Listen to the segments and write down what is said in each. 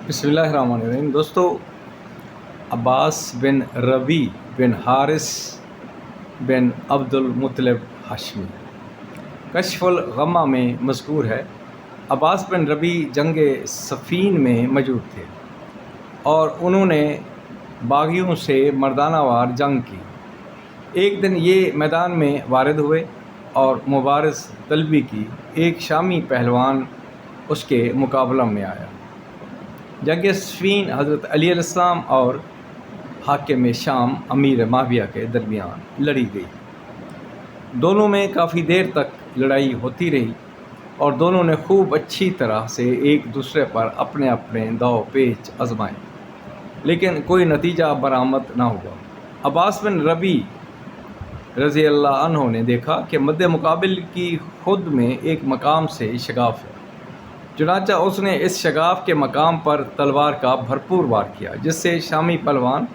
بسم اللہ الرحمن الرحیم۔ دوستو، عباس بن ربی بن حارث بن عبد المطلب ہاشمی کشف الغمہ میں مذکور ہے۔ عباس بن ربی جنگ صفین میں موجود تھے اور انہوں نے باغیوں سے مردانہ وار جنگ کی۔ ایک دن یہ میدان میں وارد ہوئے اور مبارز طلبی کی۔ ایک شامی پہلوان اس کے مقابلہ میں آیا۔ جنگ صفین حضرت علی علیہ السلام اور حاکم شام امیر معاویہ کے درمیان لڑی گئی۔ دونوں میں کافی دیر تک لڑائی ہوتی رہی اور دونوں نے خوب اچھی طرح سے ایک دوسرے پر اپنے اپنے داؤ پیچ آزمائے، لیکن کوئی نتیجہ برآمد نہ ہوا۔ عباس بن ربی رضی اللہ عنہ نے دیکھا کہ مد مقابل کی خود میں ایک مقام سے شگاف ہے، چنانچہ اس نے اس شگاف کے مقام پر تلوار کا بھرپور وار کیا، جس سے شامی پہلوان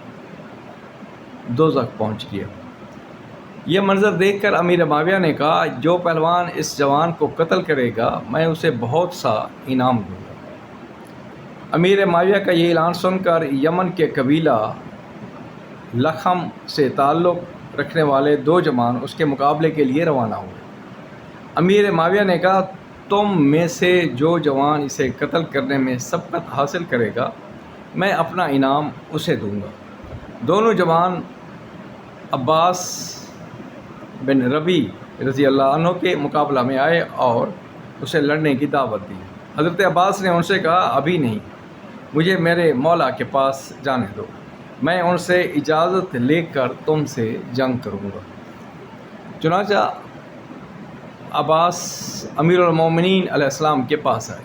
دوزخ پہنچ گیا۔ یہ منظر دیکھ کر امیر معاویہ نے کہا، جو پہلوان اس جوان کو قتل کرے گا میں اسے بہت سا انعام دوں گا۔ امیر معاویہ کا یہ اعلان سن کر یمن کے قبیلہ لخم سے تعلق رکھنے والے دو جوان اس کے مقابلے کے لیے روانہ ہوئے۔ امیر معاویہ نے کہا، تم میں سے جو جوان اسے قتل کرنے میں سبقت حاصل کرے گا میں اپنا انعام اسے دوں گا۔ دونوں جوان عباس بن ربی رضی اللہ عنہ کے مقابلہ میں آئے اور اسے لڑنے کی دعوت دی۔ حضرت عباس نے ان سے کہا، ابھی نہیں، مجھے میرے مولا کے پاس جانے دو، میں ان سے اجازت لے کر تم سے جنگ کروں گا۔ چنانچہ عباس امیر المومنین علیہ السلام کے پاس آئے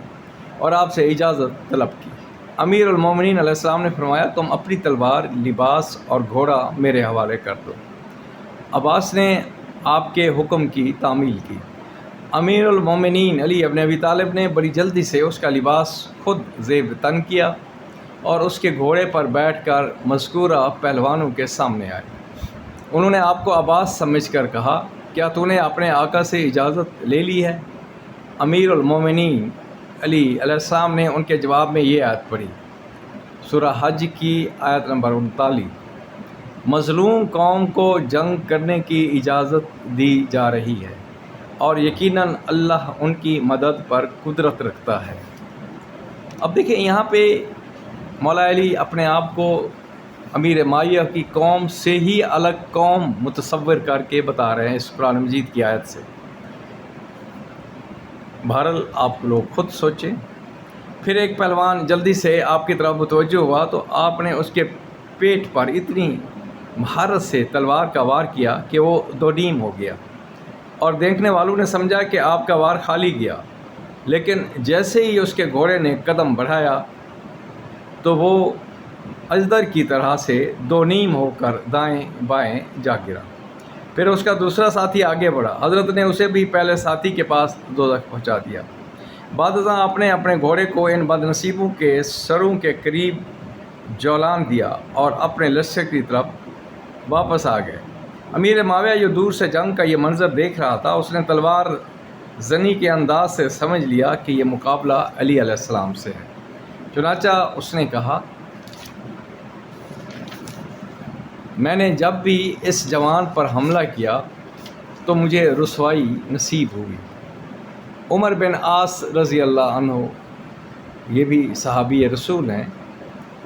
اور آپ سے اجازت طلب کی۔ امیر المومنین علیہ السلام نے فرمایا، تم اپنی تلوار، لباس اور گھوڑا میرے حوالے کر دو۔ عباس نے آپ کے حکم کی تعمیل کی۔ امیر المومنین علی ابن ابی طالب نے بڑی جلدی سے اس کا لباس خود زیب تن کیا اور اس کے گھوڑے پر بیٹھ کر مذکورہ پہلوانوں کے سامنے آئے۔ انہوں نے آپ کو عباس سمجھ کر کہا، کیا تو نے اپنے آقا سے اجازت لے لی ہے؟ امیر المومنین علی علیہ السلام نے ان کے جواب میں یہ آیت پڑھی، سورہ حج کی آیت نمبر 39، مظلوم قوم کو جنگ کرنے کی اجازت دی جا رہی ہے اور یقیناً اللہ ان کی مدد پر قدرت رکھتا ہے۔ اب دیکھیں، یہاں پہ مولا علی اپنے آپ کو امیر معاویہ کی قوم سے ہی الگ قوم متصور کر کے بتا رہے ہیں اس قرآن مجید کی آیت سے۔ بہرحال آپ لوگ خود سوچیں۔ پھر ایک پہلوان جلدی سے آپ کی طرف متوجہ ہوا تو آپ نے اس کے پیٹ پر اتنی مہارت سے تلوار کا وار کیا کہ وہ دو نیم ہو گیا، اور دیکھنے والوں نے سمجھا کہ آپ کا وار کھالی گیا، لیکن جیسے ہی اس کے گھوڑے نے قدم بڑھایا تو وہ اژدر کی طرح سے دو نیم ہو کر دائیں بائیں جا گرا۔ پھر اس کا دوسرا ساتھی آگے بڑھا، حضرت نے اسے بھی پہلے ساتھی کے پاس دوزخ پہنچا دیا۔ بعد ازاں آپ نے اپنے گھوڑے کو ان بد نصیبوں کے سروں کے قریب جولان دیا اور اپنے لشکر کی طرف واپس آ گئے۔ امیر معاویہ جو دور سے جنگ کا یہ منظر دیکھ رہا تھا، اس نے تلوار زنی کے انداز سے سمجھ لیا کہ یہ مقابلہ علی علیہ السلام سے ہے۔ چنانچہ اس نے کہا، میں نے جب بھی اس جوان پر حملہ کیا تو مجھے رسوائی نصیب ہوئی۔ عمر بن عاص رضی اللہ عنہ، یہ بھی صحابی رسول ہیں،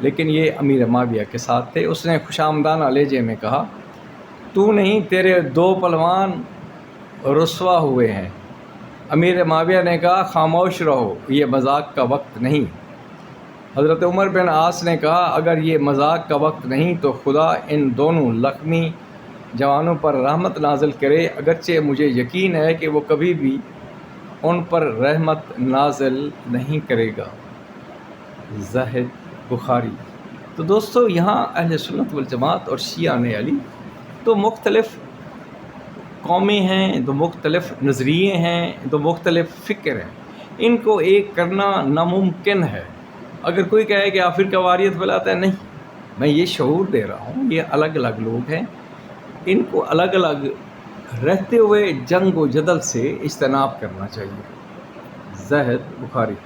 لیکن یہ امیر معاویہ کے ساتھ تھے۔ اس نے خوشامدانہ لہجے میں کہا، تو نہیں، تیرے دو پہلوان رسوا ہوئے ہیں۔ امیر معاویہ نے کہا، خاموش رہو، یہ مذاق کا وقت نہیں۔ حضرت عمر بن عاص نے کہا، اگر یہ مذاق کا وقت نہیں تو خدا ان دونوں لخمی جوانوں پر رحمت نازل کرے، اگرچہ مجھے یقین ہے کہ وہ کبھی بھی ان پر رحمت نازل نہیں کرے گا۔ زاہد بخاری۔ تو دوستو، یہاں اہل سنت والجماعت اور شیعہ علی تو مختلف قومیں ہیں، دو مختلف نظریے ہیں، دو مختلف فکر ہیں، ان کو ایک کرنا ناممکن ہے۔ اگر کوئی کہے کہ آپ فرقہ واریت پھیلاتا ہے، نہیں، میں یہ شعور دے رہا ہوں، یہ الگ الگ لوگ ہیں، ان کو الگ الگ رہتے ہوئے جنگ و جدل سے اجتناب کرنا چاہیے۔ زاہد بخاری۔